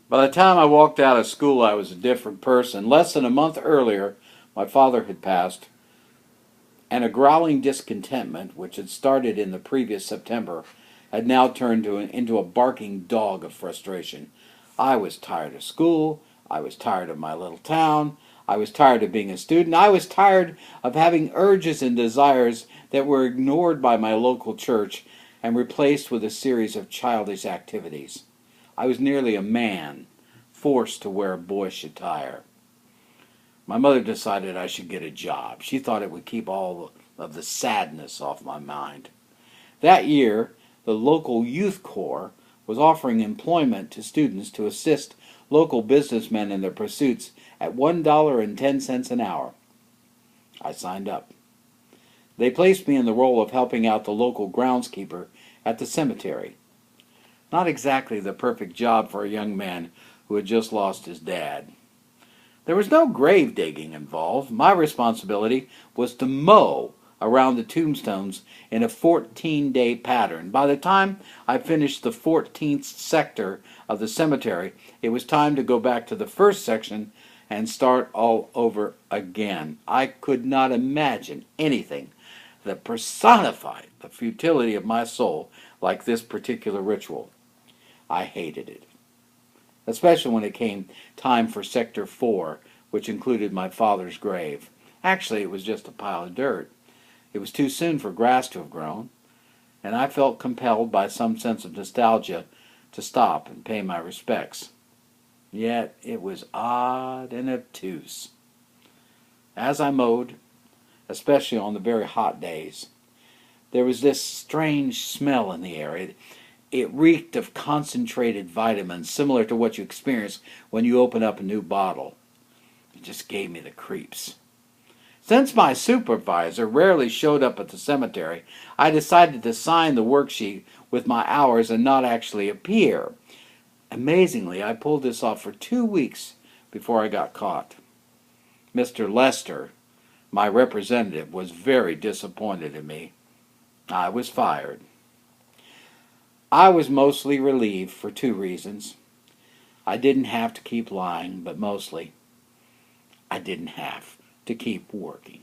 By the time I walked out of school, I was a different person. Less than a month earlier, my father had passed, and a growling discontentment, which had started in the previous September, had now turned into a barking dog of frustration. I was tired of school. I was tired of my little town. I was tired of being a student. I was tired of having urges and desires that were ignored by my local church and replaced with a series of childish activities. I was nearly a man, forced to wear boyish attire. My mother decided I should get a job. She thought it would keep all of the sadness off my mind. That year, the local youth corps was offering employment to students to assist local businessmen in their pursuits at $1.10 an hour. I signed up. They placed me in the role of helping out the local groundskeeper at the cemetery. Not exactly the perfect job for a young man who had just lost his dad. There was no grave digging involved. My responsibility was to mow around the tombstones in a 14-day pattern. By the time I finished the 14th sector of the cemetery, it was time to go back to the first section and start all over again. I could not imagine anything that personified the futility of my soul like this particular ritual. I hated it, especially when it came time for Sector 4, which included my father's grave. Actually, it was just a pile of dirt. It was too soon for grass to have grown, and I felt compelled by some sense of nostalgia to stop and pay my respects. Yet it was odd and obtuse. As I mowed, especially on the very hot days, there was this strange smell in the air. It reeked of concentrated vitamins, similar to what you experience when you open up a new bottle. It just gave me the creeps. Since my supervisor rarely showed up at the cemetery, I decided to sign the worksheet with my hours and not actually appear. Amazingly, I pulled this off for 2 weeks before I got caught. Mr. Lester, my representative, was very disappointed in me. I was fired. I was mostly relieved for 2 reasons. I didn't have to keep lying, but mostly, I didn't have to keep working.